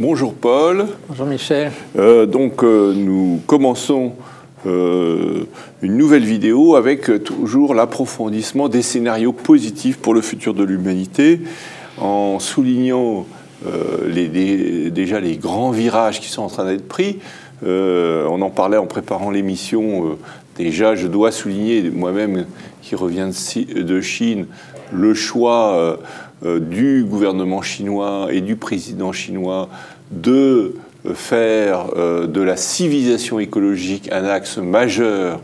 Bonjour Paul. Bonjour Michel. Nous commençons une nouvelle vidéo avec toujours l'approfondissement des scénarios positifs pour le futur de l'humanité, en soulignant déjà les grands virages qui sont en train d'être pris. On en parlait en préparant l'émission. Déjà, je dois souligner, moi-même qui reviens de Chine, le choix du gouvernement chinois et du président chinois de faire de la civilisation écologique un axe majeur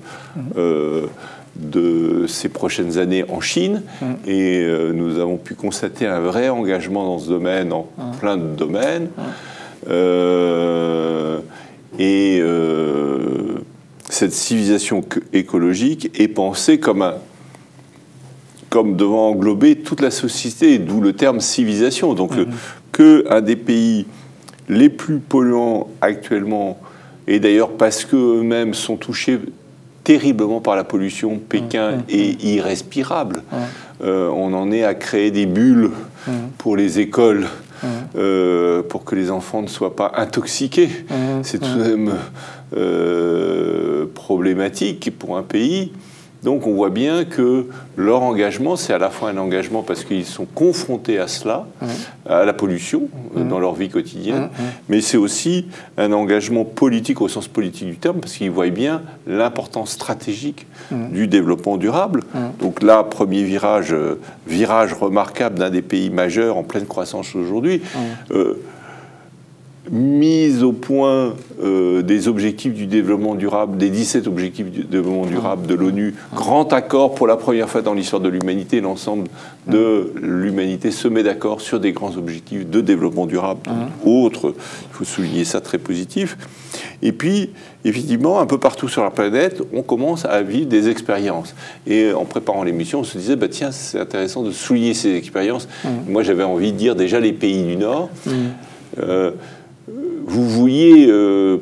de ces prochaines années en Chine. Et nous avons pu constater un vrai engagement dans ce domaine, en plein de domaines. Cette civilisation écologique est pensée comme devant englober toute la société, d'où le terme civilisation. Donc qu'un des pays les plus polluants actuellement, et d'ailleurs parce qu'eux-mêmes sont touchés terriblement par la pollution, Pékin est irrespirable. On en est à créer des bulles pour les écoles, pour que les enfants ne soient pas intoxiqués. C'est tout de même problématique pour un pays. Donc on voit bien que leur engagement, c'est à la fois un engagement parce qu'ils sont confrontés à cela, à la pollution dans leur vie quotidienne, mais c'est aussi un engagement politique au sens politique du terme, parce qu'ils voient bien l'importance stratégique du développement durable. Donc là, premier virage remarquable d'un des pays majeurs en pleine croissance aujourd'hui. Mise au point des objectifs du développement durable, des 17 objectifs du développement durable de l'ONU, grand accord pour la première fois dans l'histoire de l'humanité, l'ensemble de l'humanité se met d'accord sur des grands objectifs de développement durable, autres, il faut souligner ça, très positif. Et puis, effectivement, un peu partout sur la planète, on commence à vivre des expériences. Et en préparant l'émission, on se disait, bah, tiens, c'est intéressant de souligner ces expériences. Moi, j'avais envie de dire déjà les pays du Nord. Vous vouliez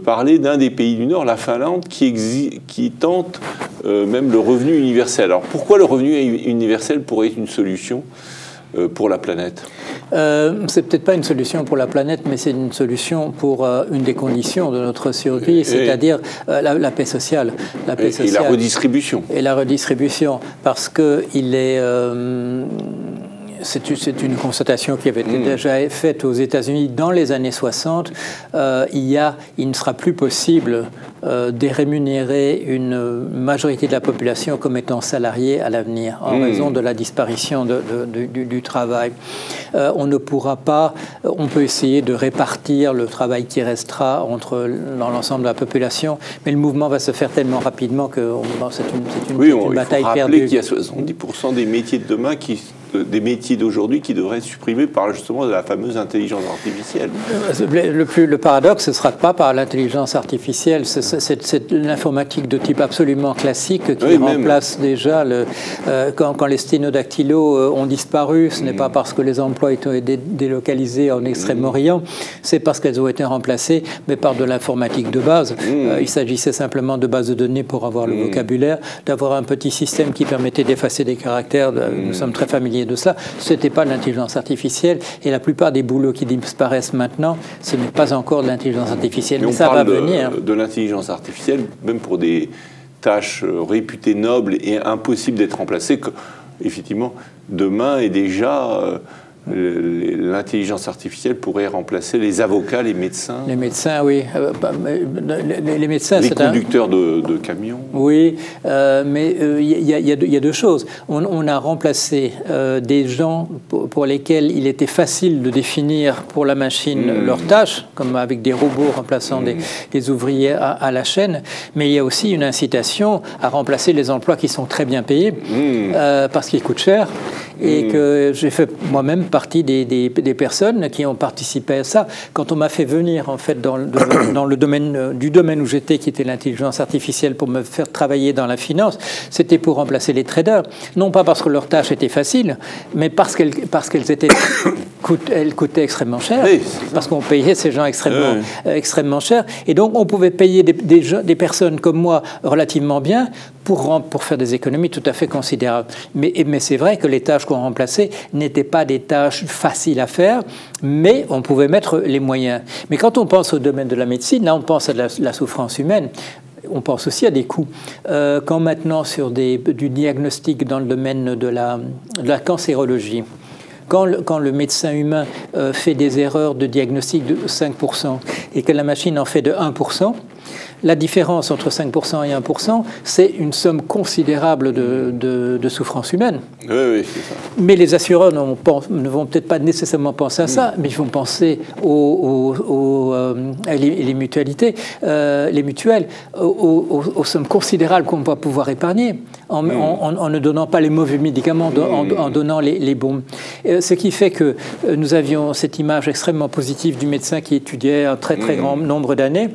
parler d'un des pays du Nord, la Finlande, qui tente même le revenu universel. Alors pourquoi le revenu universel pourrait être une solution pour la planète? C'est peut-être pas une solution pour la planète, mais c'est une solution pour une des conditions de notre survie, c'est-à-dire la paix sociale. La paix sociale. Et la redistribution. Et la redistribution, parce qu'il est... C'est une constatation qui avait été déjà faite aux États-Unis dans les années 60. Il ne sera plus possible dérémunérer une majorité de la population comme étant salariée à l'avenir, en raison de la disparition du travail. On ne pourra pas... On peut essayer de répartir le travail qui restera dans l'ensemble de la population, mais le mouvement va se faire tellement rapidement que c'est une bataille perdue. Il faut rappeler qu'il y a 70% des métiers de demain des métiers d'aujourd'hui qui devraient être supprimés par justement la fameuse intelligence artificielle. Le paradoxe, ce ne sera pas par l'intelligence artificielle, c'est l'informatique de type absolument classique qui remplace déjà quand les sténodactylos ont disparu, ce n'est pas parce que les emplois ont été délocalisés en Extrême-Orient, c'est parce qu'elles ont été remplacées, mais par de l'informatique de base. Il s'agissait simplement de bases de données pour avoir le vocabulaire, d'avoir un petit système qui permettait d'effacer des caractères, nous sommes très familiers de ça. Ce n'était pas l'intelligence artificielle, et la plupart des boulots qui disparaissent maintenant, ce n'est pas encore de l'intelligence artificielle, mais ça va venir. De l'intelligence artificielle, même pour des tâches réputées nobles et impossibles d'être remplacées, que, effectivement, demain est déjà... L'intelligence artificielle pourrait remplacer les avocats, les médecins. Les médecins, oui. Les médecins, les conducteurs de camions. Oui, mais il y a deux choses. On a remplacé des gens pour lesquels il était facile de définir pour la machine leurs tâches, comme avec des robots remplaçant des ouvriers à la chaîne. Mais il y a aussi une incitation à remplacer les emplois qui sont très bien payés, parce qu'ils coûtent cher. Et que j'ai fait moi-même partie des personnes qui ont participé à ça. Quand on m'a fait venir, en fait, dans le domaine où j'étais, qui était l'intelligence artificielle, pour me faire travailler dans la finance, c'était pour remplacer les traders. Non pas parce que leur tâche était facile, mais parce qu'elles étaient coûtait extrêmement cher, parce qu'on payait ces gens extrêmement cher. Et donc, on pouvait payer des personnes comme moi relativement bien pour faire des économies tout à fait considérables. Mais c'est vrai que les tâches qu'on remplaçait n'étaient pas des tâches faciles à faire, mais on pouvait mettre les moyens. Mais quand on pense au domaine de la médecine, là, on pense à la souffrance humaine. On pense aussi à des coûts. Quand maintenant, sur du diagnostic dans le domaine de la cancérologie, quand le médecin humain fait des erreurs de diagnostic de 5% et que la machine en fait de 1%, la différence entre 5% et 1%, c'est une somme considérable de souffrance humaine. Oui, c'est ça. Mais les assureurs ne vont peut-être pas nécessairement penser à ça, mais ils vont penser les mutualités, les mutuelles, aux sommes considérables qu'on va pouvoir épargner en ne donnant pas les mauvais médicaments, en donnant les bons. Ce qui fait que nous avions cette image extrêmement positive du médecin qui étudiait un très très grand nombre d'années.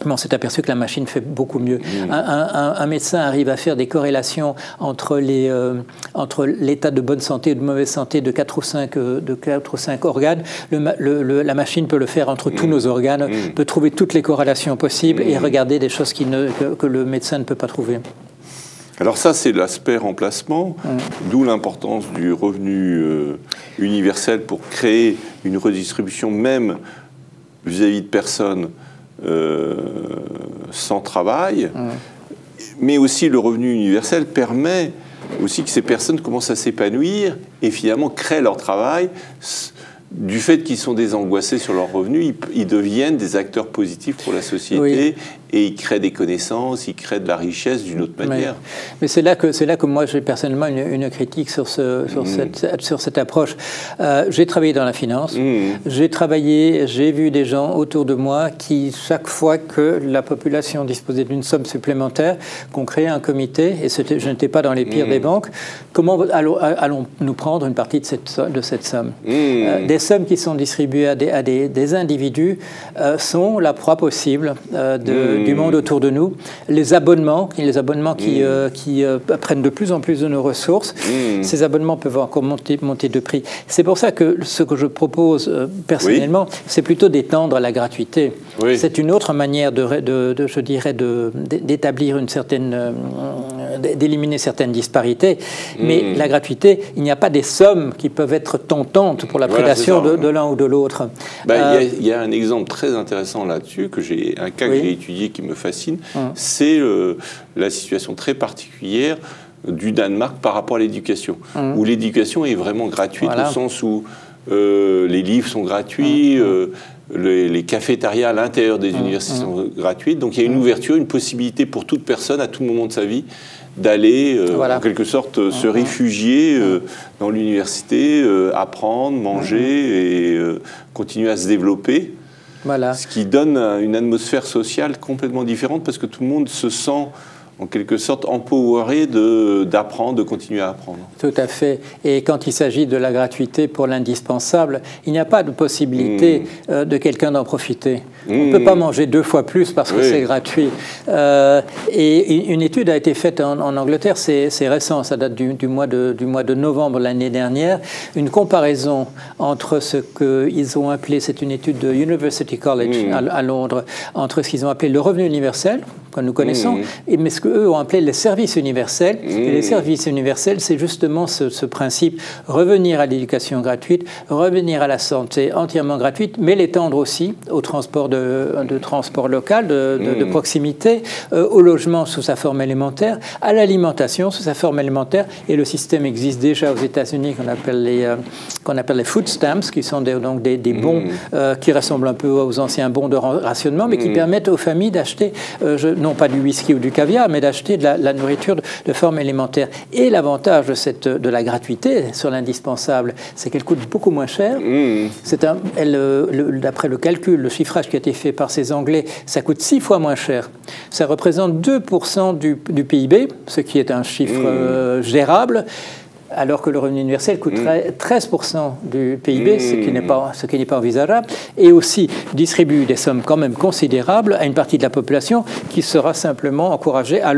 Mais on s'est aperçu que la machine fait beaucoup mieux. Un médecin arrive à faire des corrélations entre l'état de bonne santé et de mauvaise santé de 4 ou 5 organes. La machine peut le faire entre tous nos organes, peut trouver toutes les corrélations possibles et regarder des choses que le médecin ne peut pas trouver. Alors ça, c'est l'aspect remplacement, d'où l'importance du revenu universel pour créer une redistribution même vis-à-vis de personnes sans travail, mais aussi le revenu universel permet aussi que ces personnes commencent à s'épanouir et finalement créent leur travail. Du fait qu'ils sont désangoissés sur leurs revenus, ils deviennent des acteurs positifs pour la société et ils créent des connaissances, ils créent de la richesse d'une autre manière. Mais c'est là que moi j'ai personnellement une critique sur cette approche. J'ai travaillé dans la finance, j'ai vu des gens autour de moi qui, chaque fois que la population disposait d'une somme supplémentaire, qu'on créait un comité, et je n'étais pas dans les pires des banques, comment allons-nous prendre une partie de cette somme? Des sommes qui sont distribuées à des individus sont la proie possible du monde autour de nous. Les abonnements qui prennent de plus en plus de nos ressources, ces abonnements peuvent encore monter de prix. C'est pour ça que ce que je propose personnellement, c'est plutôt d'étendre la gratuité. C'est une autre manière je dirais, d'établir d'éliminer certaines disparités. Mais la gratuité, il n'y a pas des sommes qui peuvent être tentantes pour la prédation de l'un ou de l'autre. Il y a un exemple très intéressant là-dessus, un cas que j'ai étudié qui me fascine, c'est la situation très particulière du Danemark par rapport à l'éducation, où l'éducation est vraiment gratuite au sens où les livres sont gratuits, les cafétérias à l'intérieur des universités sont gratuites, donc il y a une ouverture, une possibilité pour toute personne à tout moment de sa vie d'aller, en quelque sorte, se réfugier dans l'université, apprendre, manger et continuer à se développer. Ce qui donne une atmosphère sociale complètement différente parce que tout le monde se sent en quelque sorte empoweré d'apprendre, de continuer à apprendre. Tout à fait. Et quand il s'agit de la gratuité pour l'indispensable, il n'y a pas de possibilité de quelqu'un d'en profiter. On ne peut pas manger 2 fois plus parce que c'est gratuit. Et une étude a été faite en Angleterre, c'est récent, ça date du mois de novembre l'année dernière, une comparaison entre ce qu'ils ont appelé, c'est une étude de University College à Londres, entre ce qu'ils ont appelé le revenu universel, que nous connaissons, mais ce qu'eux ont appelé les services universels. Et les services universels, c'est justement ce principe, revenir à l'éducation gratuite, revenir à la santé entièrement gratuite, mais l'étendre aussi au transport de transport local, de proximité, au logement sous sa forme élémentaire, à l'alimentation sous sa forme élémentaire. Et le système existe déjà aux États-Unis qu'on appelle les food stamps, qui sont donc des bons qui ressemblent un peu aux anciens bons de rationnement, mais qui permettent aux familles d'acheter, non pas du whisky ou du caviar, mais d'acheter de la nourriture de forme élémentaire. Et l'avantage de la gratuité sur l'indispensable, c'est qu'elle coûte beaucoup moins cher. D'après le calcul, le chiffrage qui a été fait par ces Anglais, ça coûte 6 fois moins cher. Ça représente 2% du PIB, ce qui est un chiffre gérable, alors que le revenu universel coûterait 13% du PIB, ce qui n'est pas envisageable, et aussi distribue des sommes quand même considérables à une partie de la population qui sera simplement encouragée à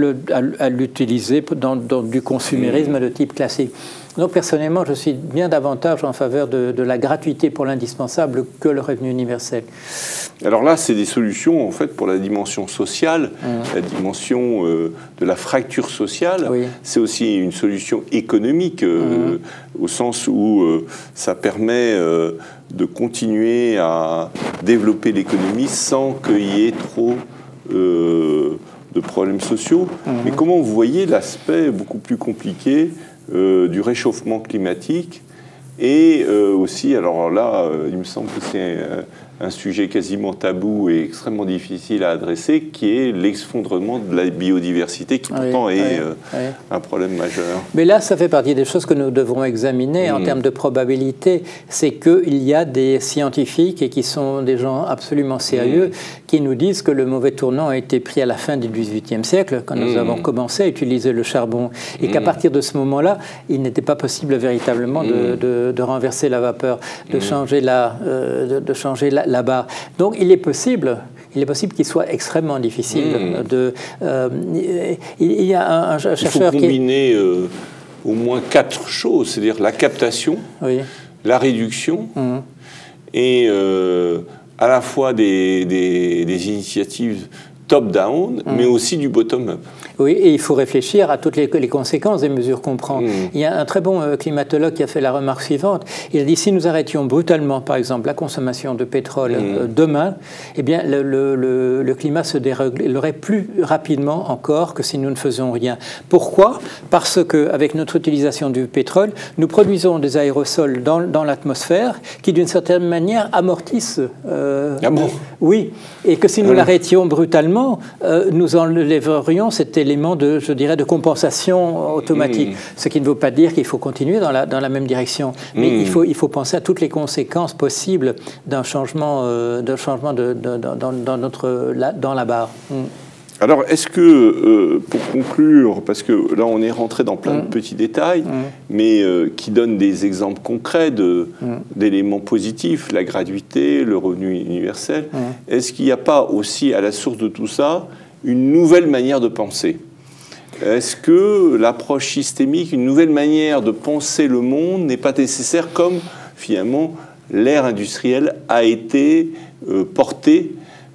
l'utiliser dans du consumérisme de type classique. Donc personnellement, je suis bien davantage en faveur de la gratuité pour l'indispensable que le revenu universel. Alors là, c'est des solutions en fait pour la dimension sociale, la dimension de la fracture sociale. Oui. C'est aussi une solution économique au sens où ça permet de continuer à développer l'économie sans qu'il y ait trop de problèmes sociaux. Mais comment vous voyez l'aspect beaucoup plus compliqué du réchauffement climatique et aussi, alors là, il me semble que c'est un sujet quasiment tabou et extrêmement difficile à adresser, qui est l'effondrement de la biodiversité, qui pourtant est un problème majeur. Mais là, ça fait partie des choses que nous devrons examiner en termes de probabilité. C'est qu'il y a des scientifiques, et qui sont des gens absolument sérieux, qui nous disent que le mauvais tournant a été pris à la fin du XVIIIe siècle, quand nous avons commencé à utiliser le charbon, et qu'à partir de ce moment-là, il n'était pas possible véritablement de renverser la vapeur, de changer la barre. Donc il est possible qu'il soit extrêmement difficile il y a un chercheur qui... Il faut combiner au moins 4 choses, c'est-à-dire la captation, la réduction, et à la fois des initiatives top-down, mais aussi du bottom-up. Oui, et il faut réfléchir à toutes les conséquences des mesures qu'on prend. Il y a un très bon climatologue qui a fait la remarque suivante. Il a dit, si nous arrêtions brutalement, par exemple, la consommation de pétrole demain, eh bien, le climat se déréglerait plus rapidement encore que si nous ne faisions rien. Pourquoi? Parce qu'avec notre utilisation du pétrole, nous produisons des aérosols dans l'atmosphère qui, d'une certaine manière, amortissent... Oui, et que si nous l'arrêtions brutalement, nous enlèverions cet élément de compensation automatique. Ce qui ne veut pas dire qu'il faut continuer dans la même direction. Mais il faut penser à toutes les conséquences possibles d'un changement, dans la barre. Alors, est-ce que, pour conclure, parce que là, on est rentré dans plein de petits détails, mais qui donnent des exemples concrets d'éléments positifs, la gratuité, le revenu universel, est-ce qu'il n'y a pas aussi, à la source de tout ça, une nouvelle manière de penser? Est-ce que l'approche systémique, une nouvelle manière de penser le monde n'est pas nécessaire, comme, finalement, l'ère industrielle a été portée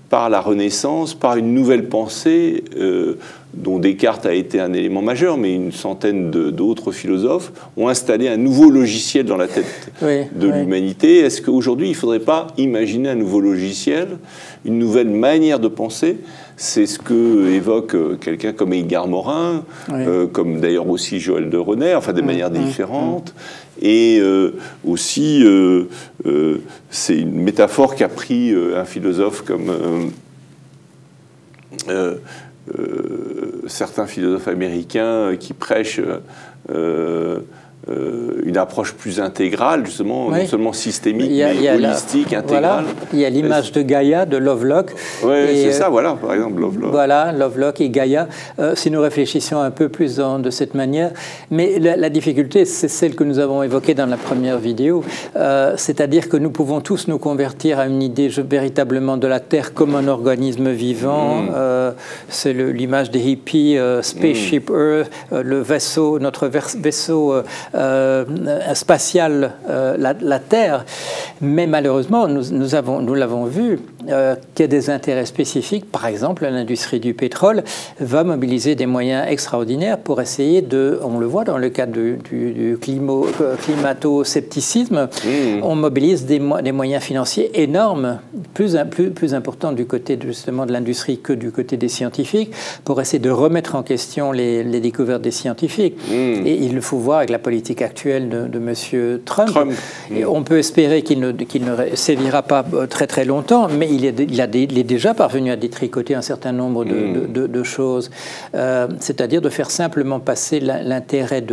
par la Renaissance, par une nouvelle pensée dont Descartes a été un élément majeur, mais une centaine d'autres philosophes ont installé un nouveau logiciel dans la tête de l'humanité. Est-ce qu'aujourd'hui, il ne faudrait pas imaginer un nouveau logiciel, une nouvelle manière de penser? C'est ce que évoque quelqu'un comme Edgar Morin, comme d'ailleurs aussi Joël de Renner, enfin de manière différente. Et aussi, c'est une métaphore qu'a pris un philosophe comme certains philosophes américains qui prêchent une approche plus intégrale, justement, non seulement systémique, mais holistique, intégrale. Il y a l'image de Gaïa, de Lovelock. Oui, c'est ça, voilà, par exemple, Lovelock. Voilà, Lovelock et Gaïa, si nous réfléchissions un peu plus de cette manière. Mais la difficulté, c'est celle que nous avons évoquée dans la première vidéo, c'est-à-dire que nous pouvons tous nous convertir à une idée véritablement de la Terre comme un organisme vivant. C'est l'image des hippies, Spaceship Earth, le vaisseau, notre vaisseau spatiale, la Terre. Mais malheureusement, nous l'avons vu, qu'il y a des intérêts spécifiques. Par exemple, l'industrie du pétrole va mobiliser des moyens extraordinaires pour essayer on le voit dans le cadre du climato-scepticisme, on mobilise des moyens financiers énormes, plus importants du côté justement de l'industrie que du côté des scientifiques, pour essayer de remettre en question les découvertes des scientifiques. Et il le faut voir avec la politique actuelle de M. Trump. Et on peut espérer qu'il ne sévira pas très très longtemps, mais il est déjà parvenu à détricoter un certain nombre de choses. C'est-à-dire de faire simplement passer l'intérêt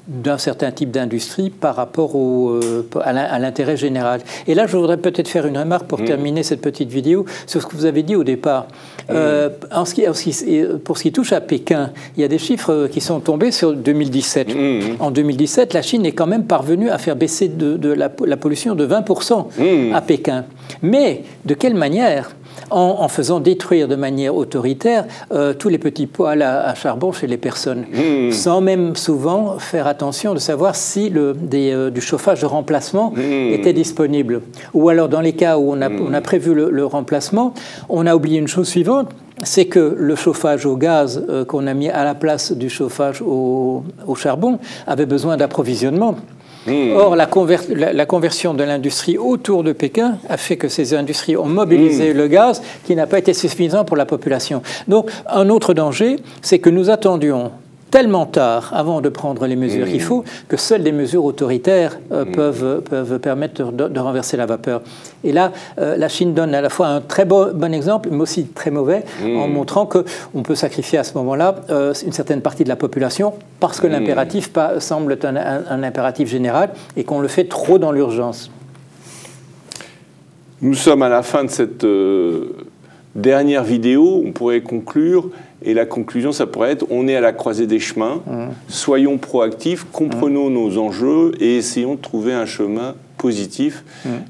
d'un certain type d'industrie par rapport à l'intérêt général. Et là, je voudrais peut-être faire une remarque pour terminer cette petite vidéo sur ce que vous avez dit au départ. Pour ce qui touche à Pékin, il y a des chiffres qui sont tombés sur 2017. En 2017, la Chine est quand même parvenue à faire baisser la pollution de 20% à Pékin. Mais de quelle manière ? en faisant détruire de manière autoritaire tous les petits poêles à charbon chez les personnes, sans même souvent faire attention de savoir si du chauffage de remplacement était disponible. Ou alors dans les cas où on a prévu le remplacement, on a oublié une chose suivante, c'est que le chauffage au gaz qu'on a mis à la place du chauffage au charbon avait besoin d'approvisionnement. Or, la conversion de l'industrie autour de Pékin a fait que ces industries ont mobilisé le gaz qui n'a pas été suffisant pour la population. Donc, un autre danger, c'est que nous attendions tellement tard avant de prendre les mesures qu'il faut que seules des mesures autoritaires peuvent permettre de renverser la vapeur. Et là, la Chine donne à la fois un très bon exemple, mais aussi très mauvais, en montrant qu'on peut sacrifier à ce moment-là une certaine partie de la population parce que l'impératif semble être un impératif général et qu'on le fait trop dans l'urgence. Nous sommes à la fin de cette dernière vidéo. On pourrait conclure. Et la conclusion, ça pourrait être, on est à la croisée des chemins, soyons proactifs, comprenons nos enjeux et essayons de trouver un chemin positif.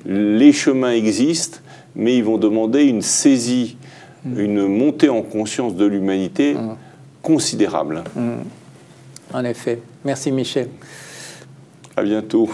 Les chemins existent, mais ils vont demander une saisie, une montée en conscience de l'humanité considérable. En effet. Merci Michel. À bientôt.